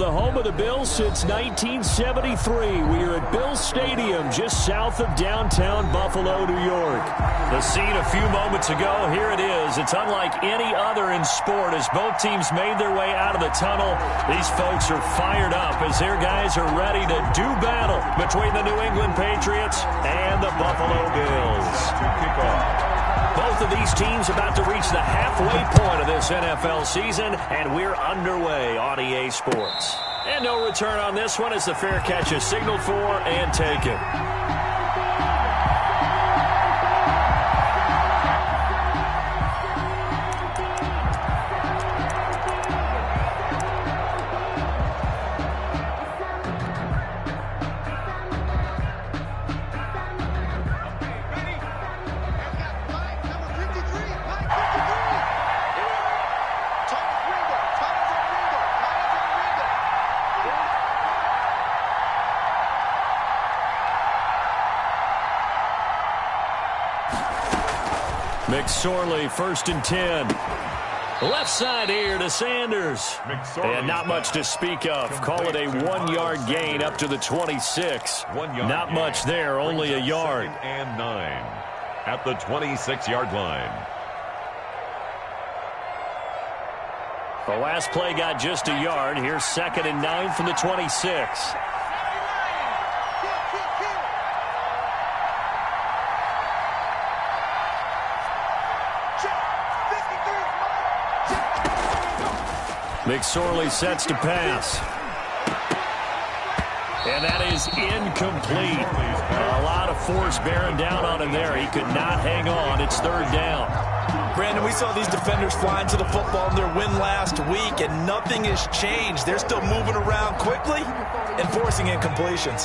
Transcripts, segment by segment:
the home of the Bills since 1973. We are at Bills Stadium, just south of downtown Buffalo, New York. The scene a few moments ago, here it is. It's unlike any other in sport as both teams made their way out of the tunnel. These folks are fired up as their guys are ready to do battle between the New England Patriots and the Buffalo Bills. Both of these teams about to reach the halfway point of this NFL season, and we're underway on EA Sports. And no return on this one as the fair catch is signaled for and taken. McSorley, 1st and 10. Left side here to Sanders. And not much to speak of. Call it a 1-yard gain up to the 26. Not much there, only a yard. And 9 at the 26-yard line. The last play got just a yard. Here's 2nd and 9 from the 26. McSorley sets to pass. And that is incomplete. A lot of force bearing down on him there. He could not hang on. It's 3rd down. Brandon, we saw these defenders flying to the football in their win last week, and nothing has changed. They're still moving around quickly and forcing incompletions.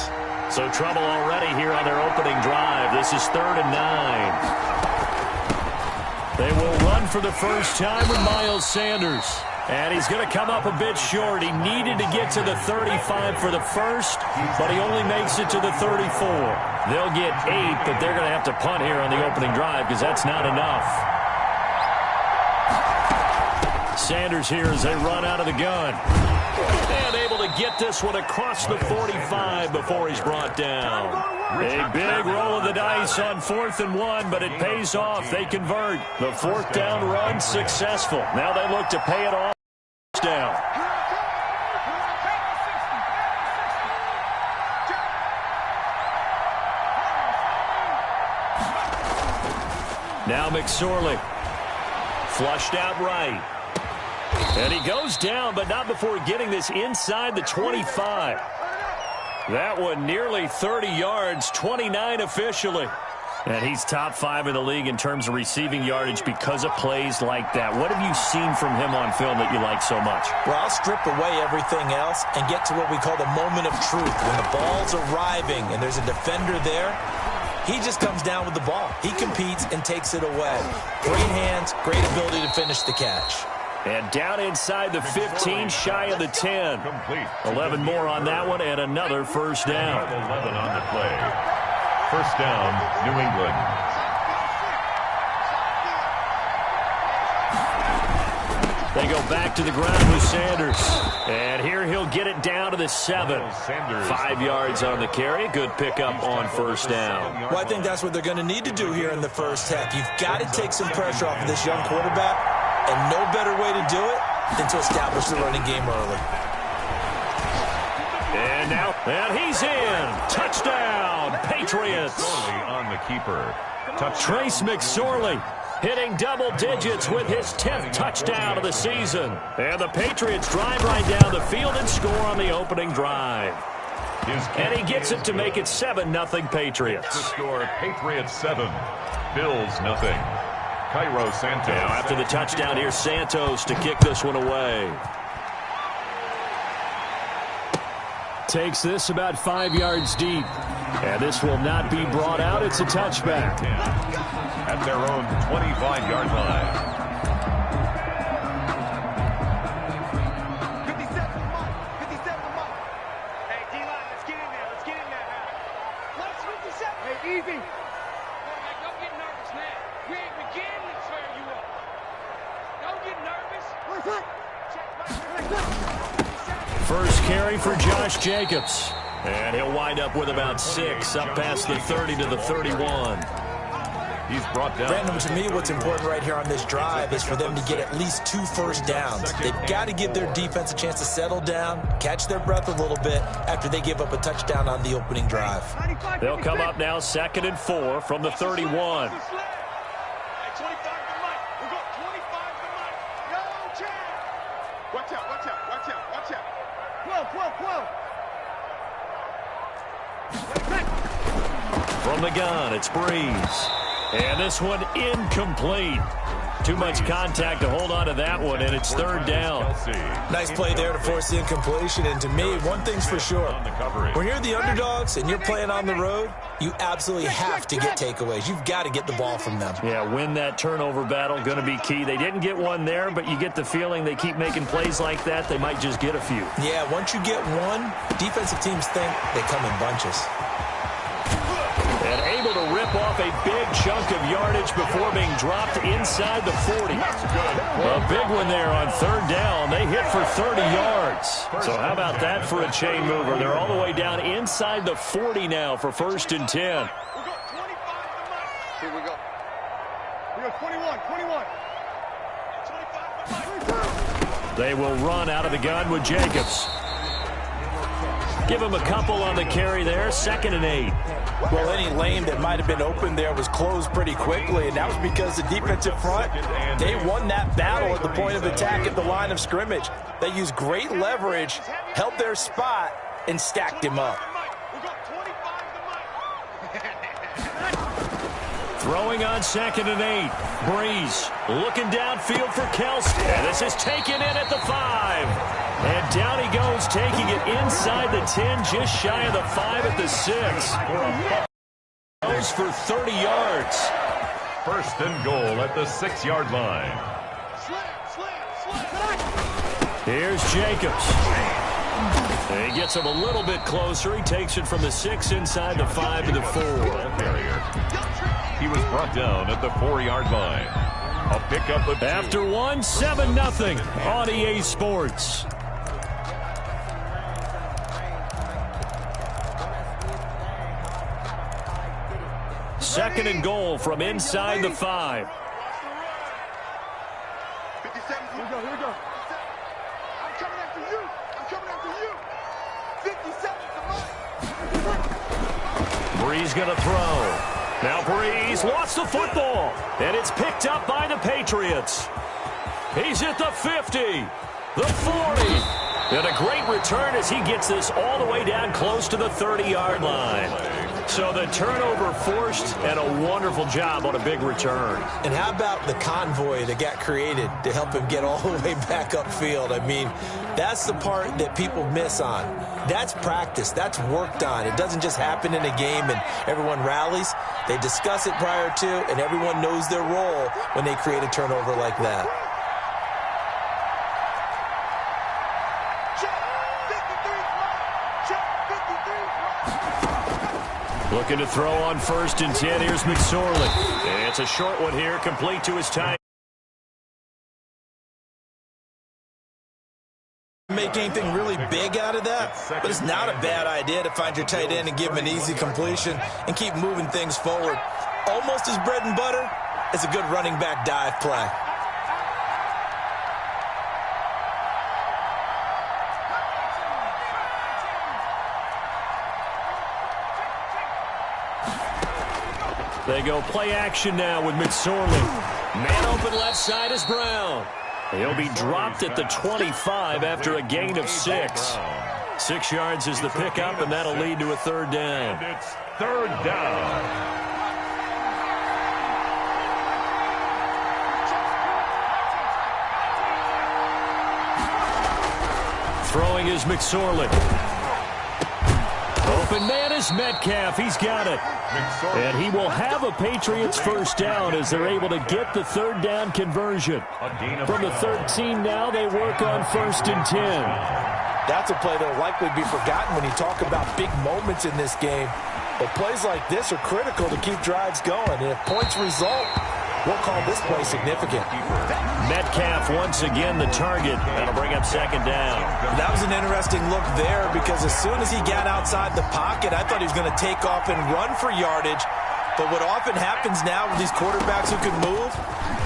So trouble already here on their opening drive. This is 3rd and 9. They will run for the first time with Miles Sanders. And he's going to come up a bit short. He needed to get to the 35 for the first, but he only makes it to the 34. They'll get 8, but they're going to have to punt here on the opening drive because that's not enough. Sanders here as they run out of the gun. And able to get this one across the 45 before he's brought down. A big roll of the dice on 4th and 1, but it pays off. They convert. The 4th down run successful. Now they look to pay it off. Down. Now McSorley. Flushed out right. And he goes down, but not before getting this inside the 25. That one nearly 30 yards, 29 officially. And he's top 5 in the league in terms of receiving yardage because of plays like that. What have you seen from him on film that you like so much? Well, I'll strip away everything else and get to what we call the moment of truth. When the ball's arriving and there's a defender there, he just comes down with the ball. He competes and takes it away. Great hands, great ability to finish the catch. And down inside the 15, shy of the 10. 11 more on that one, and another first down. 11 on the play. First down, New England. They go back to the ground with Sanders. And here he'll get it down to the 7. 5 yards on the carry. Good pickup on first down. Well, I think that's what they're going to need to do here in the first half. You've got to take some pressure off of this young quarterback, and no better way to do it than to establish the running game early. And now, and he's in. Touchdown, Patriots. On the keeper. Trace McSorley hitting double digits with his 10th touchdown of the season. And the Patriots drive right down the field and score on the opening drive. And he gets it to make it 7-0 Patriots. The score, Patriots 7, Bills 0. Cairo Santos. Now after the touchdown, here's Santos to kick this one away. Takes this about 5 yards deep. And this will not be brought out. It's a touchback. At their own 25-yard line. 57 Hey, D-line, let's get in there. Let's get in there. What's 57? Hey, easy. Don't get nervous, man. We ain't beginning to tear you up. Don't get nervous. First carry for Josh Jacobs. And he'll wind up with about 6, up past the 30 to the 31. He's brought down. Brandon, to me, what's important right here on this drive is for them to get at least 2 first downs. They've got to give their defense a chance to settle down, catch their breath a little bit after they give up a touchdown on the opening drive. They'll come up now 2nd and 4 from the 31. Watch out, watch out, watch out, watch out. 12. From the gun, it's Breeze. And this one incomplete. Too much contact to hold on to that one, and it's 3rd down. Nice play there to force the incompletion. And to me, one thing's for sure. When you're the underdogs and you're playing on the road, you absolutely have to get takeaways. You've got to get the ball from them. Yeah, win that turnover battle, going to be key. They didn't get one there, but you get the feeling they keep making plays like that, they might just get a few. Yeah, once you get one, defensive teams think they come in bunches. And able to rip off a big chunk of yardage before being dropped inside the 40. A big one there on 3rd down. They hit for 30 yards. So how about that for a chain mover? They're all the way down inside the 40 now for 1st and 10. We got 25 to the mic. Here we go. We got 21. 25 to the mic. They will run out of the gun with Jacobs. Give him a couple on the carry there. 2nd and 8. Well, any lane that might have been open there was closed pretty quickly, and that was because the defensive front, they won that battle at the point of attack at the line of scrimmage. They used great leverage, held their spot, and stacked him up. Throwing on 2nd and 8. Breeze looking downfield for Kelsey. And this is taken in at the 5. And down he goes, taking it inside the 10, just shy of the 5 at the 6. Goes for 30 yards. 1st and goal at the 6-yard line. Here's Jacobs. And he gets him a little bit closer. He takes it from the 6 inside the 5 to the 4. He was brought down at the 4-yard line. A pickup of 2. After 1, 7-0 on EA Sports. Second and goal from inside the 5. 57. Here we go. I'm coming after you. 57 to mine. Breeze going to throw. Now Breeze lost the football. And it's picked up by the Patriots. He's at the 50. The 40. And a great return as he gets this all the way down close to the 30-yard line. So the turnover forced, and a wonderful job on a big return. And how about the convoy that got created to help him get all the way back upfield? I mean, that's the part that people miss on. That's practice. That's worked on. It doesn't just happen in a game and everyone rallies. They discuss it prior to, and everyone knows their role when they create a turnover like that. Looking to throw on 1st and 10. Here's McSorley. And it's a short one here, complete to his tight. Make anything really big out of that, but it's not a bad idea to find your tight end and give him an easy completion and keep moving things forward. Almost as bread and butter as a good running back dive play. They go play action now with McSorley. Man open left side is Brown. He'll be dropped at the 25 after a gain of 6. 6 yards is the pickup, and that'll lead to a 3rd down. And it's 3rd down. Throwing is McSorley. Open man is Metcalf. He's got it. And he will have a Patriots 1st down as they're able to get the 3rd down conversion. From the 13 now, they work on 1st and 10. That's a play that will likely be forgotten when you talk about big moments in this game. But plays like this are critical to keep drives going. And if points result, we'll call this play significant. Metcalf once again the target. That'll bring up second down. That was an interesting look there because as soon as he got outside the pocket, I thought he was going to take off and run for yardage. But what often happens now with these quarterbacks who can move,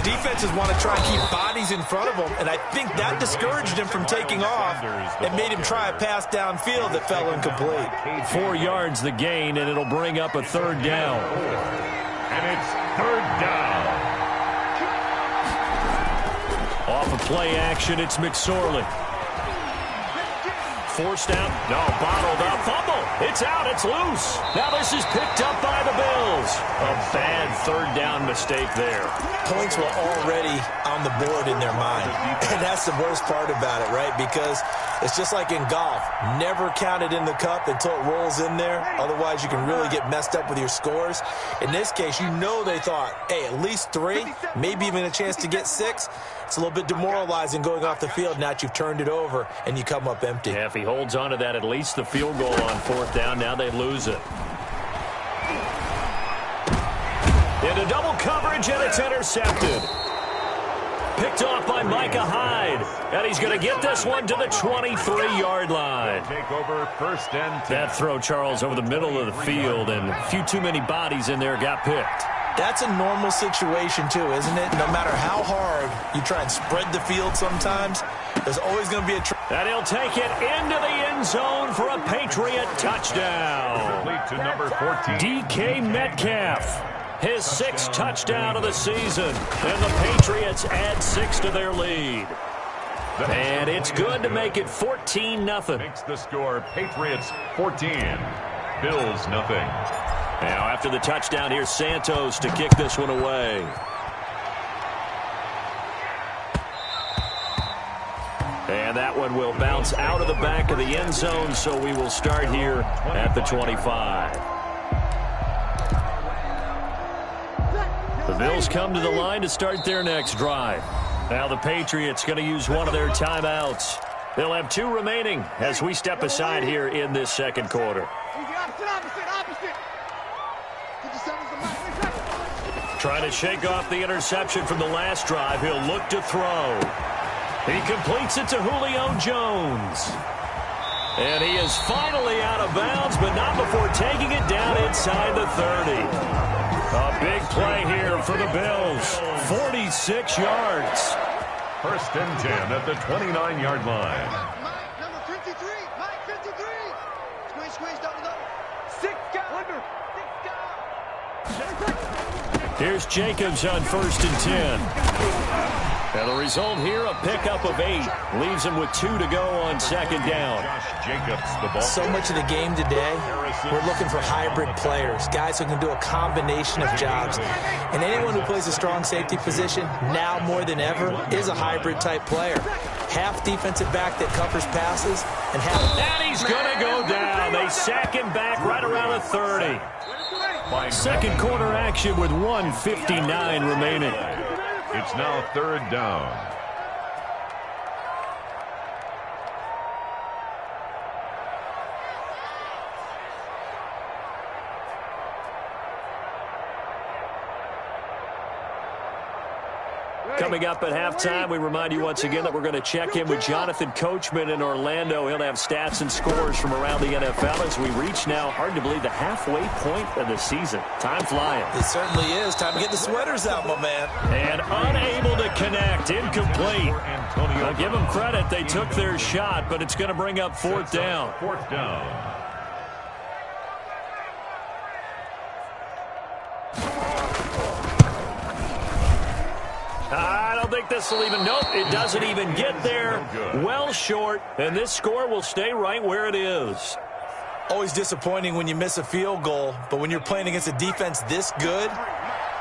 defenses want to try and keep bodies in front of them, and I think that discouraged him from taking off and made him try a pass downfield that fell incomplete. 4 yards the gain, and it'll bring up a third down. And it's third down. Off of play action, it's McSorley. Forced out. No, bottled up. Fumble. It's out. It's loose. Now this is picked up by the Bills. A bad third down mistake there. Points were already on the board in their mind. And that's the worst part about it, right? Because it's just like in golf. Never count it in the cup until it rolls in there. Otherwise, you can really get messed up with your scores. In this case, you know they thought, hey, at least 3, maybe even a chance to get 6. It's a little bit demoralizing going off the field now that you've turned it over and you come up empty. Yeah, if he holds on to that, at least the field goal on fourth down. Now they lose it. Into double coverage, and it's intercepted. Picked off by Micah Hyde. And he's going to get this one to the 23-yard line. Take over first and 10. That throw, Charles, over the middle of the field, and a few too many bodies in there got picked. That's a normal situation, too, isn't it? No matter how hard you try and spread the field sometimes, there's always going to be a... And he'll take it into the end zone for a Patriot touchdown. Complete to number 14. DK Metcalf. His 6th touchdown of the season. And the Patriots add 6 to their lead. And it's good to make it 14-0. Makes the score Patriots 14. Bills nothing. Now after the touchdown, here's Santos to kick this one away. And that one will bounce out of the back of the end zone, so we will start here at the 25. The Bills come to the line to start their next drive. Now the Patriots going to use one of their timeouts. They'll have 2 remaining as we step aside here in this second quarter. Trying to shake off the interception from the last drive. He'll look to throw. He completes it to Julio Jones. And he is finally out of bounds, but not before taking it down inside the 30. A big play here for the Bills. 46 yards. First and 10 at the 29-yard line. Mike, number 53. Mike, 53. Squeeze, double. 6 guys. 6 guys. Here's Jacobs on first and 10. And the result here, a pickup of 8. Leaves him with 2 to go on second down. Josh Jacobs, the ball. So much of the game today, we're looking for hybrid players, guys who can do a combination of jobs. And anyone who plays a strong safety position, now more than ever, is a hybrid-type player. Half defensive back that covers passes, and half... And he's going to go down. They sack him back right around the 30. Second quarter action with 1:59 remaining. It's now third down. Coming up at halftime, we remind you once again that we're going to check in with Jonathan Coachman in Orlando. He'll have stats and scores from around the NFL as we reach now, hard to believe, the halfway point of the season. Time flying. It certainly is. Time to get the sweaters out, my man. And unable to connect. Incomplete. I'll give them credit. They took their shot, but it's going to bring up fourth down. Fourth down. I don't think this will even, nope, it doesn't even get there. Well short, and this score will stay right where it is. Always disappointing when you miss a field goal, but when you're playing against a defense this good,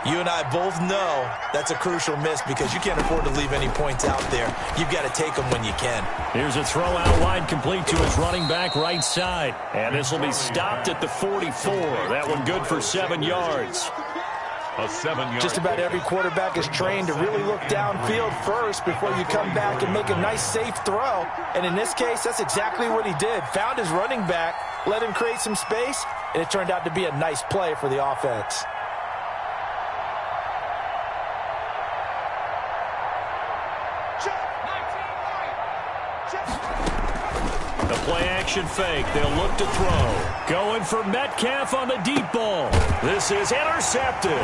you and I both know that's a crucial miss because you can't afford to leave any points out there. You've got to take them when you can. Here's a throw out wide, complete to his running back right side. And this will be stopped at the 44. That one good for 7 yards. A 7-yard. Just about every quarterback is trained to really look downfield first before you come back and make a nice, safe throw. And in this case, that's exactly what he did. Found his running back, let him create some space, and it turned out to be a nice play for the offense. The play-action fake. They'll look to throw. Going for Metcalf on the deep ball. This is intercepted.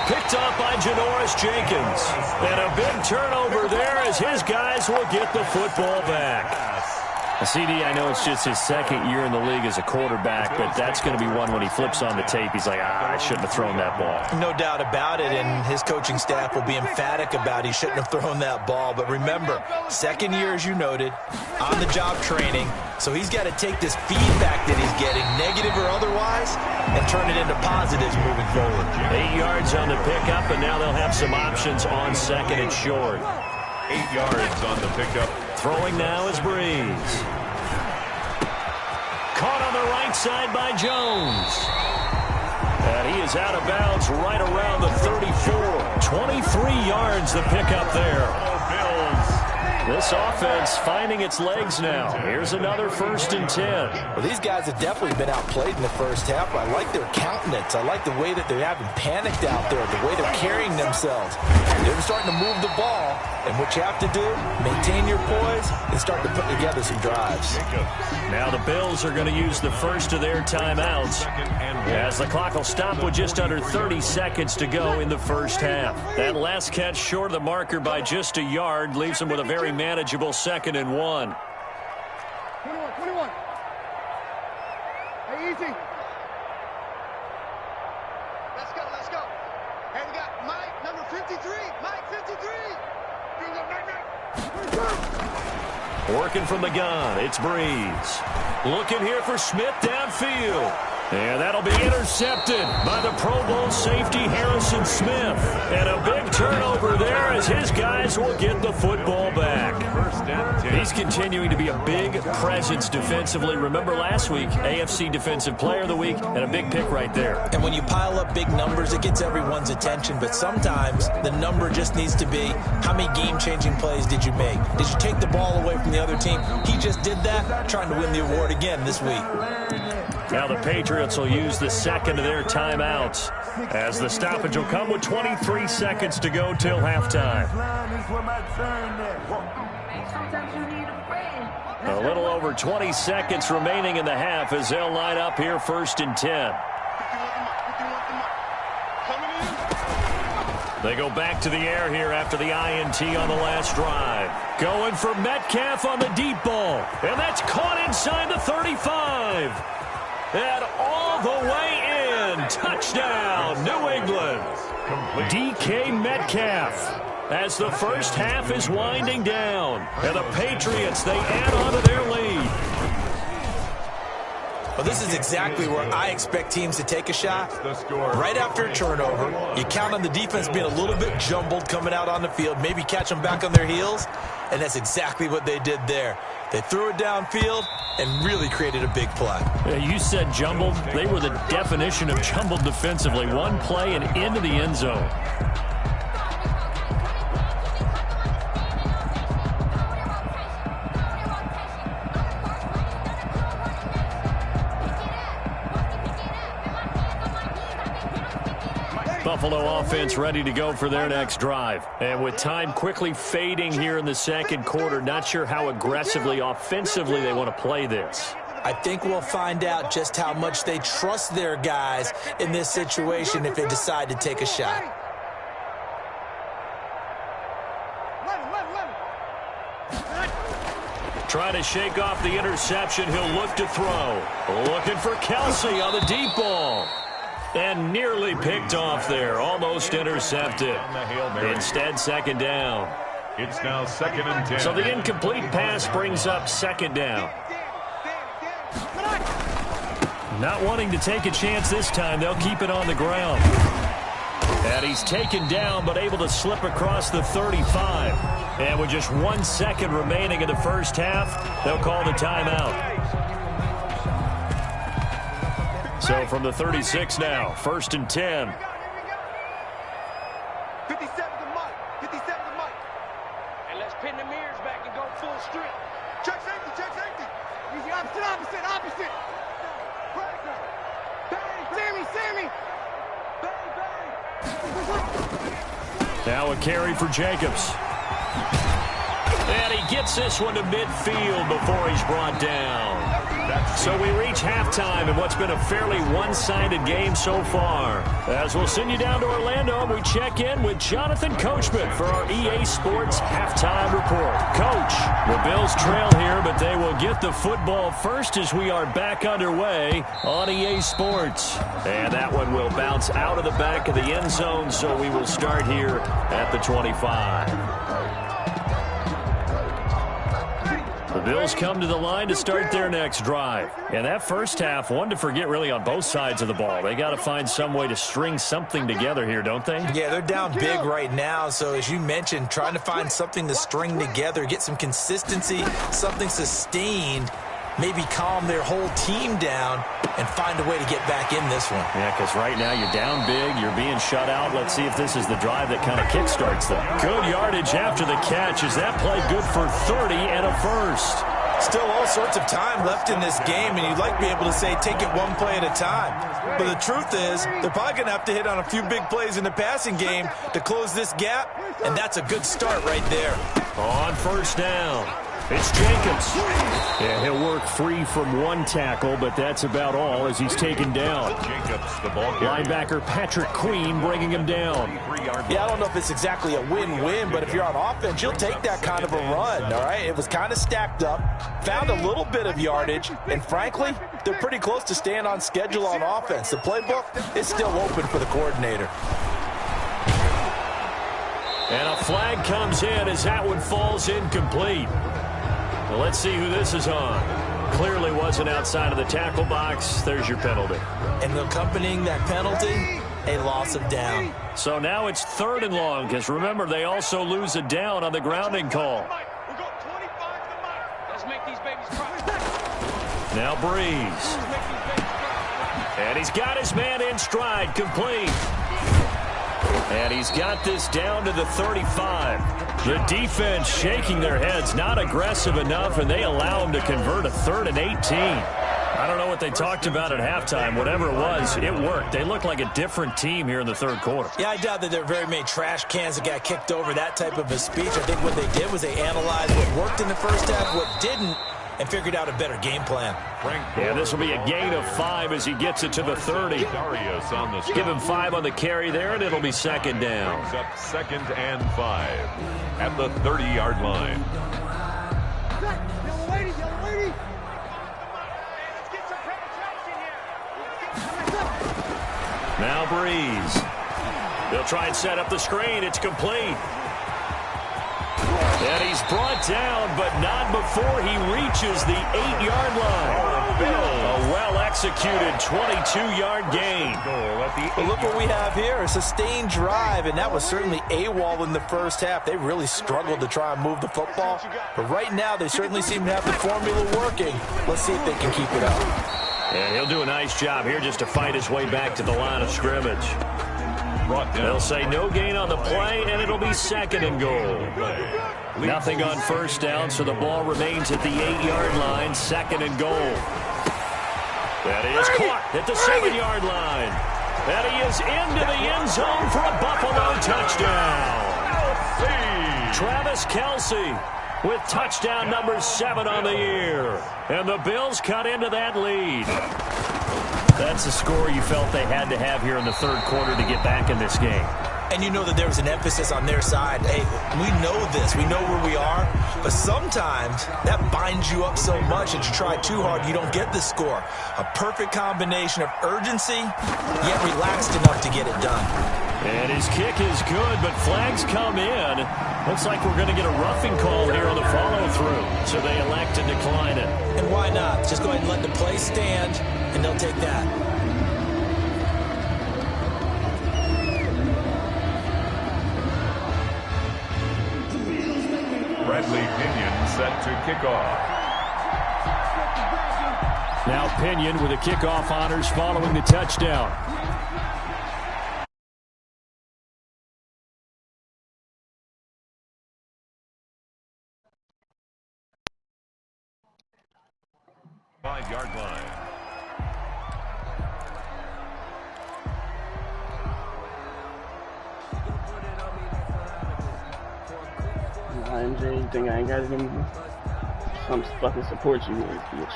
Picked up by Janoris Jenkins. And a big turnover there as his guys will get the football back. CD, I know it's just his second year in the league as a quarterback, but that's going to be one when he flips on the tape. He's like, I shouldn't have thrown that ball. No doubt about it, and his coaching staff will be emphatic about he shouldn't have thrown that ball. But remember, second year, as you noted, on-the-job training, so he's got to take this feedback that he's getting, negative or otherwise, and turn it into positives moving forward. 8 yards on the pickup, and now they'll have some options on second and short. 8 yards on the pickup. Throwing now is Breeze. Caught on the right side by Jones. And he is out of bounds right around the 34. 23 yards the pickup there. This offense finding its legs now. Here's another 1st and 10. Well, these guys have definitely been outplayed in the first half. I like their countenance. I like the way that they haven't panicked out there, the way they're carrying themselves. They're starting to move the ball, and what you have to do, maintain your poise and start to put together some drives. Now the Bills are going to use the first of their timeouts as the clock will stop with just under 30 seconds to go in the first half. That last catch short of the marker by just a yard leaves them with a very manageable 2nd and 1. 21. Hey, easy. Let's go. Hey, we got Mike, number 53. Mike, 53. Bring up, Mike. Working from the gun, it's Breeze. Looking here for Smith downfield. And that'll be intercepted by the Pro Bowl safety Harrison Smith. And a big turnover there as his guys will get the football back. He's continuing to be a big presence defensively. Remember last week, AFC Defensive Player of the Week, and a big pick right there. And when you pile up big numbers, it gets everyone's attention. But sometimes the number just needs to be, how many game-changing plays did you make? Did you take the ball away from the other team? He just did that, trying to win the award again this week. Now the Patriots will use the second of their timeouts as the stoppage will come with 23 seconds to go till halftime. A little over 20 seconds remaining in the half as they'll line up here 1st and 10. They go back to the air here after the INT on the last drive. Going for Metcalf on the deep ball. And that's caught inside the 35. And all the way in. Touchdown, New England. DK Metcalf. As the first half is winding down. And the Patriots, they add on to their lead. Well, this is exactly where I expect teams to take a shot. Right after a turnover, you count on the defense being a little bit jumbled coming out on the field, maybe catch them back on their heels, and that's exactly what they did there. They threw it downfield and really created a big play. You said jumbled. They were the definition of jumbled defensively. One play and into the end zone. Buffalo offense ready to go for their next drive. And with time quickly fading here in the second quarter, not sure how aggressively, offensively they want to play this. I think we'll find out just how much they trust their guys in this situation if they decide to take a shot. Trying to shake off the interception. He'll look to throw. Looking for Kelsey on the deep ball. And nearly picked off there. Almost intercepted. Instead, second down. It's now 2nd and 10. So the incomplete pass brings up second down. Not wanting to take a chance this time, they'll keep it on the ground. And he's taken down, but able to slip across the 35. And with just 1 second remaining in the first half, they'll call the timeout. So from the 36 now, 1st and 10. 57 to Mike. 57 to Mike. And let's pin the mirrors back and go full strip. Check safety, check safety. Easy, opposite. Bang, Sammy. Bang. Now a carry for Jacobs. And he gets this one to midfield before he's brought down. So we reach halftime in what's been a fairly one-sided game so far. As we'll send you down to Orlando, and we check in with Jonathan Coachman for our EA Sports Halftime Report. Coach, the Bills trail here, but they will get the football first as we are back underway on EA Sports. And that one will bounce out of the back of the end zone, so we will start here at the 25. The Bills come to the line to start their next drive. And that first half, one to forget really on both sides of the ball. They got to find some way to string something together here, don't they? Yeah, they're down big right now. So as you mentioned, trying to find something to string together, get some consistency, something sustained, maybe calm their whole team down and find a way to get back in this one. Yeah, because right now you're down big, you're being shut out. Let's see if this is the drive that kind of kickstarts them. Good yardage after the catch. Is that play good for 30 and a first? Still all sorts of time left in this game, and you'd like to be able to say take it one play at a time. But the truth is, they're probably going to have to hit on a few big plays in the passing game to close this gap, and that's a good start right there. On first down, it's Jacobs. Yeah, he'll work free from one tackle, but that's about all as he's taken down. Jacobs, the ball linebacker Patrick Queen bringing him down. Yeah, I don't know if it's exactly a win-win, but if you're on offense, you'll take that kind of a run, all right? It was kind of stacked up, found a little bit of yardage, and frankly, they're pretty close to staying on schedule on offense. The playbook is still open for the coordinator. And a flag comes in as that one falls incomplete. Well, let's see who this is on. Clearly wasn't outside of the tackle box. There's your penalty. And accompanying that penalty, a loss of down. So now it's 3rd and long, because remember, they also lose a down on the grounding call. Let's make these babies cry. Now Breeze. And he's got his man in stride, complete. And he's got this down to the 35. The defense shaking their heads, not aggressive enough, and they allow him to convert a 3rd and 18. I don't know what they talked about at halftime. Whatever it was, it worked. They look like a different team here in the 3rd quarter. Yeah, I doubt that there are very many trash cans that got kicked over, that type of a speech. I think what they did was they analyzed what worked in the first half, what didn't, and figured out a better game plan. Yeah, this will be a gain of 5 as he gets it to the 30. Give him 5 on the carry there, and it'll be 2nd down. Up 2nd and 5 at the 30-yard line. Young lady. Now Breeze. They'll try and set up the screen. It's complete. And he's brought down, but not before he reaches the 8-yard line. A well-executed 22-yard gain. Well, look what we have here, a sustained drive, and that was certainly AWOL in the first half. They really struggled to try and move the football, but right now they certainly seem to have the formula working. Let's see if they can keep it up. And he'll do a nice job here just to fight his way back to the line of scrimmage. They'll say no gain on the play, and it'll be 2nd and goal. Nothing on first down, so the ball remains at the 8-yard line, 2nd and goal. That is caught at the 7-yard line. And he is into the end zone for a Buffalo touchdown. Travis Kelce with touchdown number 7 on the year. And the Bills cut into that lead. That's the score you felt they had to have here in the 3rd quarter to get back in this game. And you know that there was an emphasis on their side. Hey, we know this. We know where we are. But sometimes that binds you up so much that you try too hard, you don't get the score. A perfect combination of urgency, yet relaxed enough to get it done. And his kick is good, but flags come in. Looks like we're going to get a roughing call here on the follow-through. So they elect to decline it. And why not? Just go ahead and let the play stand, and they'll take that. Bradley Pinion set to kick off. Now Pinion with the kickoff honors following the touchdown. Five-yard line. MJ, you think I ain't got it in me? I'm fucking support you, bitch.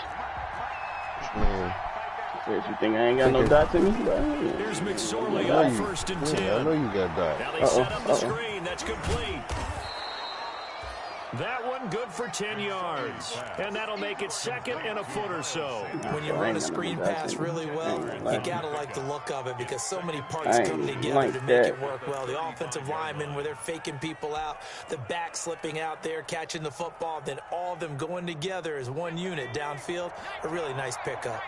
If you think I ain't got no dots in me, bro. Here's McSorley on 1st and 10. I know you got dots. Now they set up the screen. That's complete. That one good for 10 yards. And that'll make it 2nd and a foot or so. When you run a screen pass really well, you gotta like the look of it because so many parts come together to make it work well. The offensive linemen, where they're faking people out, the back slipping out there, catching the football, then all of them going together as one unit downfield. A really nice pickup.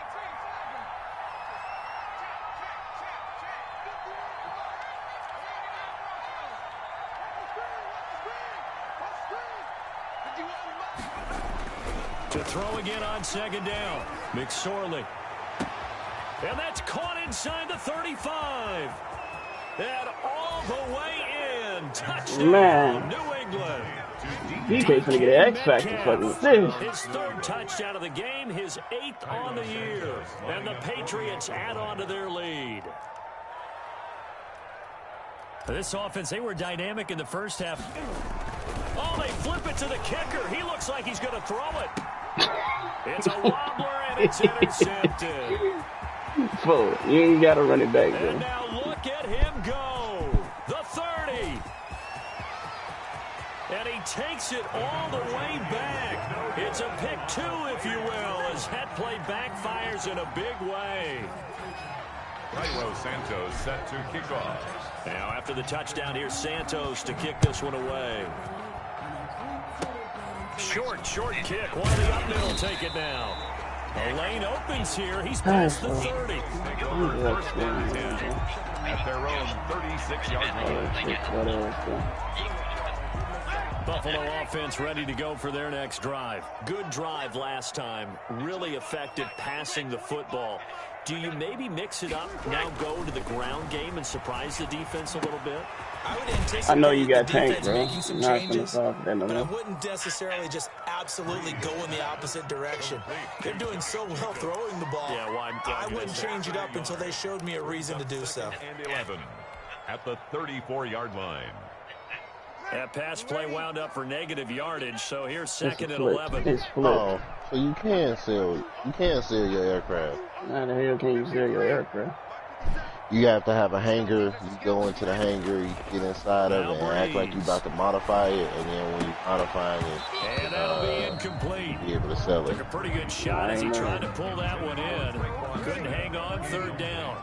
To throw again on 2nd down. McSorley. And that's caught inside the 35. And all the way in. Touchdown, New England. DK's gonna get an X Factor fucking fish. His 3rd touchdown of the game, his 8th on the year. And the Patriots add on to their lead. This offense, they were dynamic in the first half. Oh, they flip it to the kicker. He looks like he's going to throw it. It's a wobbler, and it's intercepted. Full. You ain't got to run it back, though. And now look at him go. The 30. And he takes it all the way back. It's a pick 2, if you will, as that play backfires in a big way. Cairo Santos set to kick off. Now after the touchdown, here's Santos to kick this one away. Short kick. One of the up middle take it now. The lane opens here. He's past the 30. Take over 1st and 10 at their own 36-yard line. Buffalo offense ready to go for their next drive. Good drive last time. Really effective passing the football. Do you maybe mix it up, now go to the ground game and surprise the defense a little bit? I would anticipate I know you got the Tank, defense bro. making some Not changes, but I wouldn't necessarily just absolutely go in the opposite direction. They're doing so well throwing the ball. Yeah, well, I wouldn't change it up until they showed me a reason to do so. And 11 at the 34-yard line. That pass play wound up for negative yardage, so here's 2nd and 11. It's flipped. Oh, so you can sell your aircraft. How the hell can you sell your aircraft? You have to have a hangar. You go into the hangar, you get inside of it, and act like you about to modify it, and then when you modify it, And that'll be incomplete. be able to sell it. Took a pretty good shot as he tried to pull that one in. Couldn't hang on 3rd down.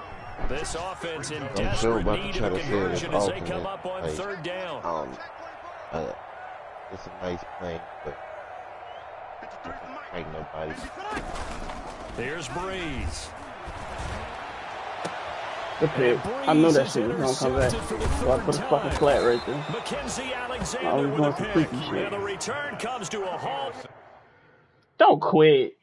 This offense in desperate need of a conversion as they come up on 3rd down. It's a nice plane, but ain't nobody. Here's Breeze. The pick. I knew that shit was gonna come back. So I put a fucking flat right there. Mackenzie I Alexander was with a going for pick. freaky shit. And the return comes to a halt. Don't quit.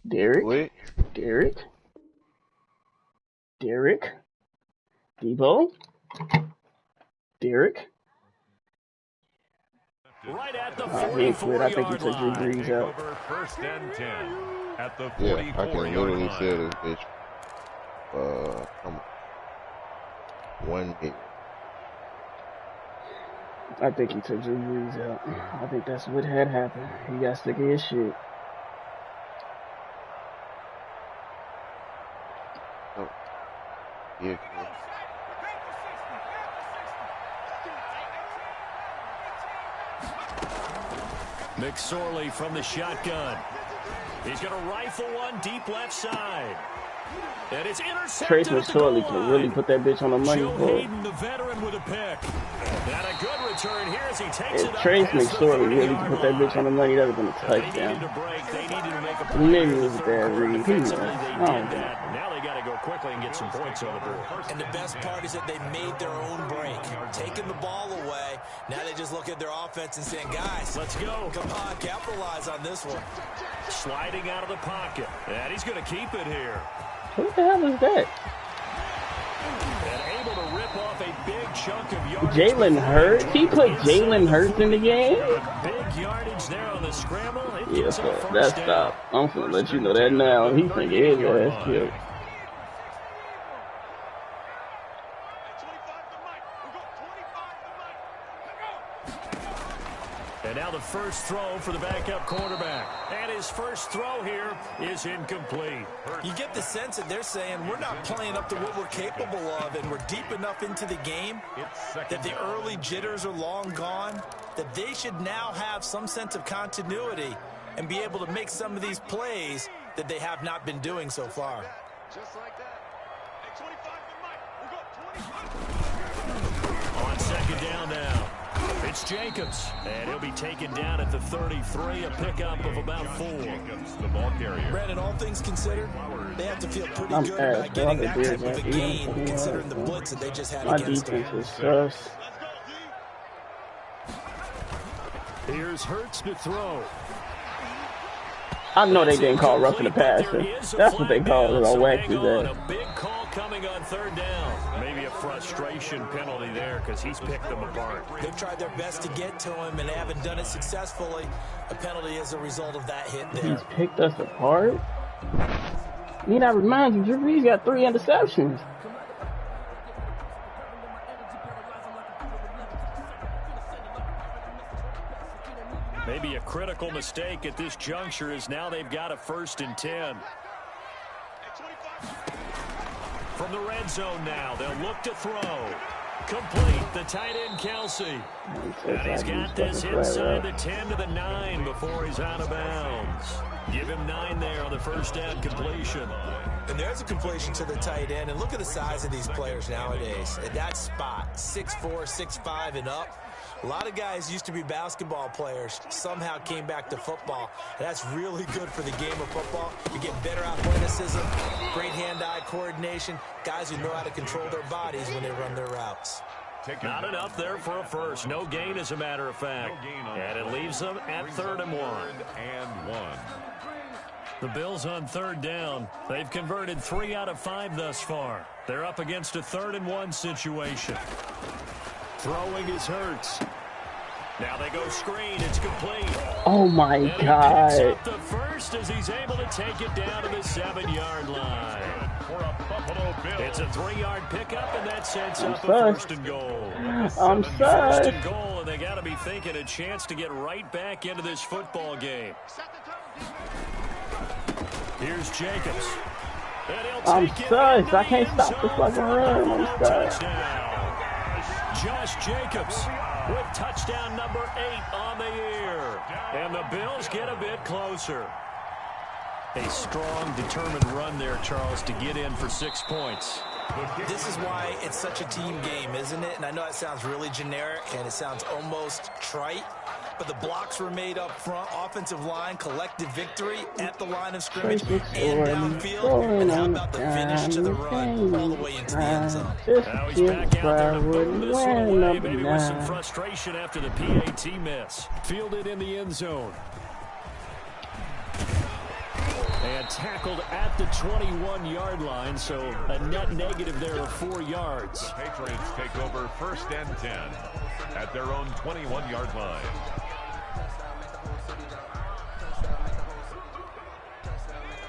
Derek. Wait. Derek. Debo. Derek. Right at the He ain't quit. I think he 44-yard took Drew line. Brees out. Over 1st and 10 at the Yeah, I can 44-yard literally line. sell this bitch. 1 minute. I think he took Drew Brees out. I think that's what had happened. He got sick of his shit. Yeah. McSorley from the shotgun. He's going to rifle one deep left side. And it's intercepted. Trace McSorley can really put that bitch on the money. Joe Hayden, the veteran, with a pick. And a good return here as he takes it If up Trace past the McSorley really 30-yard put that bitch on the money, that would have been a They needed touchdown. to break. They needed to make a play. Nigga in the was third there, quarter. Reed. Defensively, they Oh. did that. Now they got to go quickly and get some points on the board. And the best part is that they made their own break, taking the ball away. Now they just look at their offense and saying, guys, Let's go. come on, capitalize on this one. Sliding out of the pocket. And he's going to keep it here. Who the hell is that? And able to rip off a big chunk of yardage. Jalen Hurts? He put Jalen Hurts in the game? Big yardage there on the scramble. It Yeah, gets him a fuck, first that's down. stop. I'm finna let you know that now. He think his ass killed. first throw for the backup quarterback. And his first throw here is incomplete. You get the sense that they're saying we're not playing up to what we're capable of, and we're deep enough into the game that the early jitters are long gone, that they should now have some sense of continuity and be able to make some of these plays that they have not been doing so far. Just like that. Hey, 25 for Mike. We'll go 25. On second down now, it's Jacobs, and he'll be taken down at the 33, a pickup of about 4. Jacobs, the ball carrier. Brandon, all things considered, they have to feel pretty good about getting that type of a gain, considering the blitz that they just had against them. My defense is sus. Here's Hurts to throw. I know they didn't call roughing the passer. That's what they call it on Wax's ass. A big call coming on third down. Maybe a frustration penalty there because he's picked them apart. They've tried their best to get to him and they haven't done it successfully. A penalty as a result of that hit there. He's picked us apart? I mean, that reminds me, Drew Brees got 3 interceptions. Maybe a critical mistake at this juncture is now they've got a 1st and 10. From the red zone now, they'll look to throw. Complete, the tight end Kelsey. And he's got this inside the 10 to the 9 before he's out of bounds. Give him 9 there on the first down completion. And there's a completion to the tight end. And look at the size of these players nowadays. At that spot, 6'4", 6'5", and up. A lot of guys used to be basketball players, somehow came back to football. And that's really good for the game of football. You get better athleticism, great hand-eye coordination, guys who know how to control their bodies when they run their routes. Not enough there for a first. No gain, as a matter of fact. And it leaves them at 3rd and 1. The Bills on 3rd down. They've converted 3 out of 5 thus far. They're up against a 3rd and 1 situation. Throwing his Hurts. Now they go screen. It's complete. Oh my and God. He picks up the first as he's able to take it down to the 7-yard line. For a Buffalo Bill. It's a 3-yard pickup, and that sets up a sus. 1st and goal. I'm sus. 1st and goal, and they got to be thinking a chance to get right back into this football game. Here's Jacobs. I'm sus. I can't stop the fucking run. I'm sus. Josh Jacobs with touchdown number 8 on the year. And the Bills get a bit closer. A strong, determined run there, Charles, to get in for 6 points. This is why it's such a team game, isn't it? And I know it sounds really generic and it sounds almost trite, but the blocks were made up front, offensive line, collective victory at the line of scrimmage and downfield. And how about the finish to the run all the way into the end zone? Now he's back out there to boom this one away, maybe with some frustration after the PAT miss. Fielded in the end zone. And tackled at the 21-yard line, so a net negative there of 4 yards. The Patriots take over 1st and 10 at their own 21-yard line.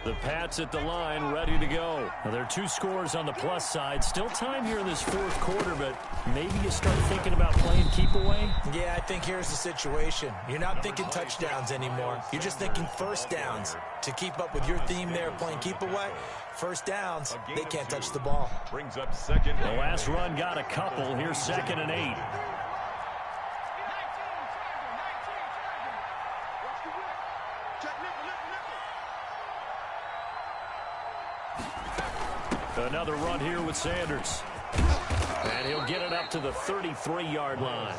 The Pats at the line, ready to go. Now, there are 2 scores on the plus side. Still time here in this 4th quarter, but maybe you start thinking about playing keep away? Yeah, I think here's the situation. You're not thinking touchdowns anymore. You're just thinking first downs. To keep up with your theme there, playing keep away, first downs, they can't touch the ball. Brings up 2nd. The last run got a couple. Here's 2nd and 8. Another run here with Sanders. And he'll get it up to the 33-yard line.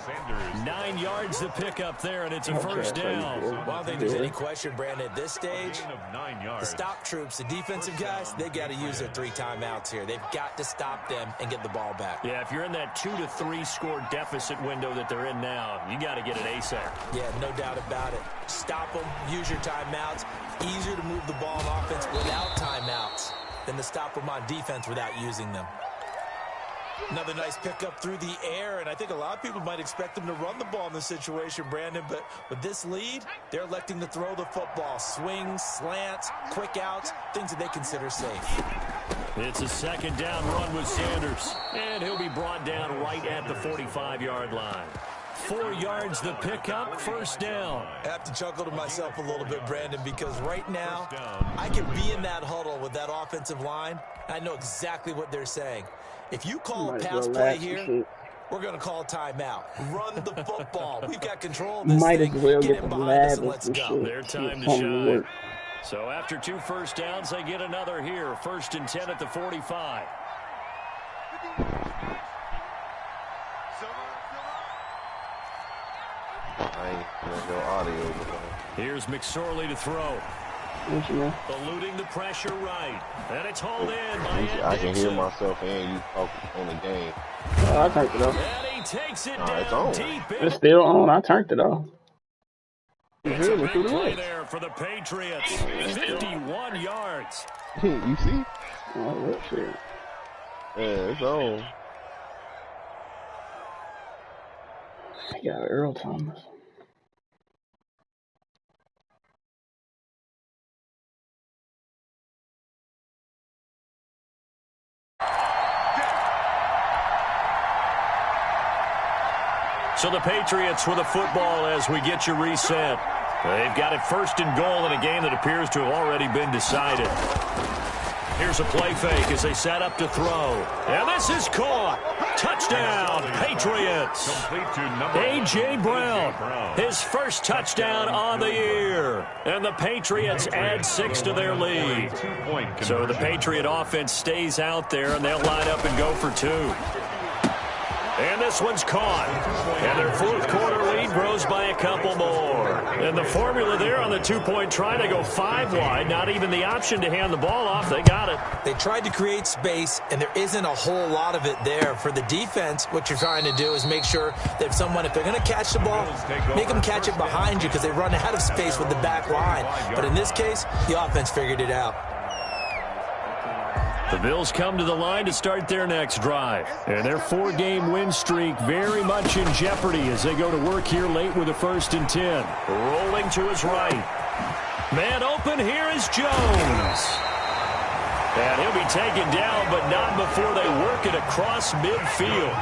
9 yards to pick up there, and it's a first down. Well, I don't think there's any question, Brandon, at this stage, the stop troops, the defensive guys, they got to use their 3 timeouts here. They've got to stop them and get the ball back. Yeah, if you're in that 2 to 3 score deficit window that they're in now, you got to get it ASAP. Yeah, no doubt about it. Stop them, use your timeouts. Easier to move the ball on offense without timeouts than to stop them on defense without using them. Another nice pickup through the air, and I think a lot of people might expect them to run the ball in this situation, Brandon, but with this lead, they're electing to throw the football. Swings, slants, quick outs, things that they consider safe. It's a 2nd down run with Sanders, and he'll be brought down right at the 45-yard line. 4 yards the pickup, first down. I have to chuckle to myself a little bit, Brandon, because right now I can be in that huddle with that offensive line. I know exactly what they're saying. If you call a pass play here, we're going to call timeout. Run the football. We've got control of this thing. Get it behind us and let's go. Their time to shine. So after 2 first downs, they get another here. 1st and 10 at the 45. Here's McSorley to throw. Eluding the pressure right. And it's hauled in by I can hear myself and you talking on the game. I turned it off. And he takes it down deep. It's still on. I turned it off. It's a big play there for the Patriots. 51 yards. You see? Oh, that's it. Yeah, it's on. I got Earl Thomas. So the Patriots with a football as we get you reset. They've got it 1st and goal in a game that appears to have already been decided. Here's a play fake as they set up to throw. And this is caught. Touchdown, Patriots. A.J. Brown, his first touchdown on the year. And the Patriots add 6 to their lead. So the Patriot offense stays out there, and they'll line up and go for 2. And this one's caught. And their 4th quarter lead grows by a couple more. And the formula there on the 2-point try, they go 5 wide. Not even the option to hand the ball off. They got it. They tried to create space, and there isn't a whole lot of it there. For the defense, what you're trying to do is make sure that if they're going to catch the ball, make them catch it behind you because they run out of space with the back line. But in this case, the offense figured it out. The Bills come to the line to start their next drive. And their 4-game win streak very much in jeopardy as they go to work here late with a 1st and 10. Rolling to his right. Man open, here is Jones. And he'll be taken down, but not before they work it across midfield.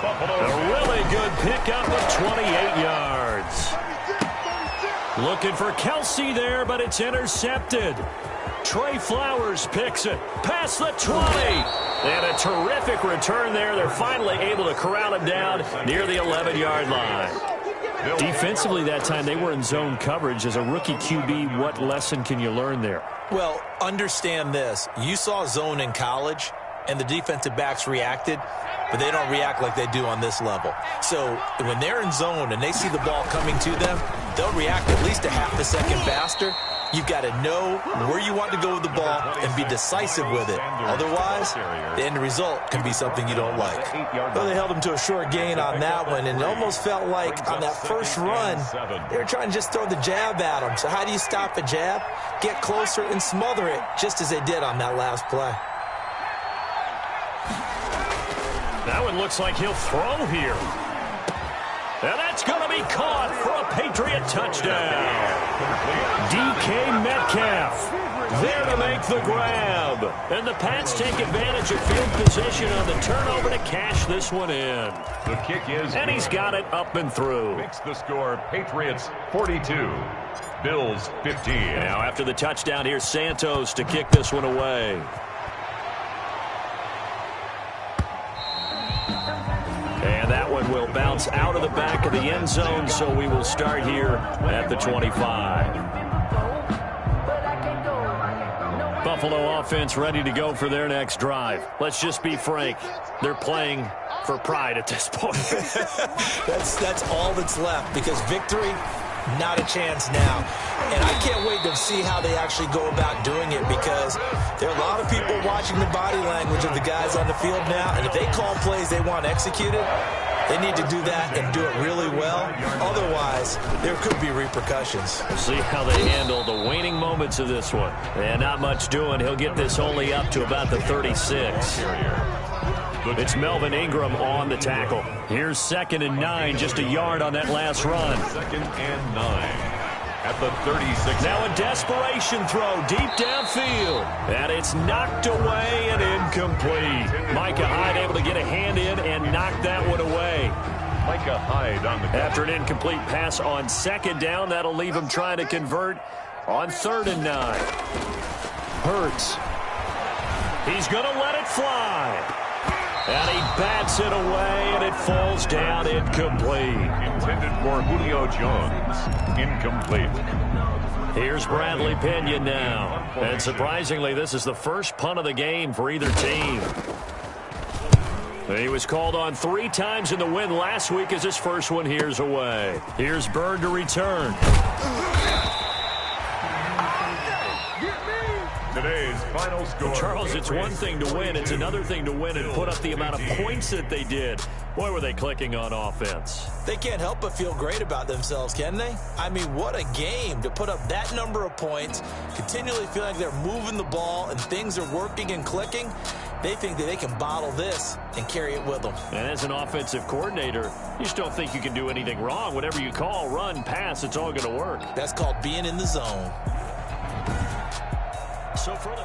A really good pickup of 28 yards. Looking for Kelsey there, but it's intercepted. Trey Flowers picks it past the 20. And a terrific return there. They're finally able to corral him down near the 11-yard line. Defensively that time, they were in zone coverage. As a rookie QB, what lesson can you learn there? Well, understand this. You saw zone in college, and the defensive backs reacted, but they don't react like they do on this level. So when they're in zone and they see the ball coming to them, they'll react at least a half a second faster. You've got to know where you want to go with the ball and be decisive with it. Otherwise, the end result can be something you don't like. Well, they held him to a short gain on that one, and it almost felt like on that first run, they were trying to just throw the jab at him. So how do you stop a jab? Get closer and smother it, just as they did on that last play. That one looks like he'll throw here. And that's going to be caught for a Patriot touchdown. DK Metcalf there to make the grab. And the Pats take advantage of field position on the turnover to cash this one in. The kick is and he's got it up and through. Makes the score Patriots 42, Bills 15. Now after the touchdown, here's Santos to kick this one away. And that one will bounce out of the back of the end zone, so we will start here at the 25. Buffalo offense ready to go for their next drive. Let's just be frank. They're playing for pride at this point. That's all that's left, because victory, not a chance now. And I can't wait to see how they actually go about doing it, because there are a lot of people watching the body language of the guys on the field now, and if they call plays they want executed, they need to do that and do it really well. Otherwise, there could be repercussions. We'll see how they handle the waning moments of this one. And not much doing. He'll get this only up to about the 36. It's Melvin Ingram on the tackle. Here's 2nd and 9, just a yard on that last run. 2nd and 9 at the 36. Now a desperation throw deep downfield. And it's knocked away and incomplete. Micah Hyde able to get a hand in and knock that one away. Micah Hyde on the After an incomplete pass on second down, that'll leave him trying to convert on 3rd and 9. Hurts. He's going to let it fly. And he bats it away, and it falls down incomplete. Intended for Julio Jones. Incomplete. Here's Bradley Pinion now. And surprisingly, this is the first punt of the game for either team. He was called on 3 times in the win last week as his first one here's away. Here's Bird to return. Today's final score. Charles, it's one thing to win. It's another thing to win and put up the amount of points that they did. Boy, were they clicking on offense. They can't help but feel great about themselves, can they? I mean, what a game to put up that number of points, continually feel like they're moving the ball and things are working and clicking. They think that they can bottle this and carry it with them. And as an offensive coordinator, you just don't think you can do anything wrong. Whatever you call, run, pass, it's all going to work. That's called being in the zone. So for the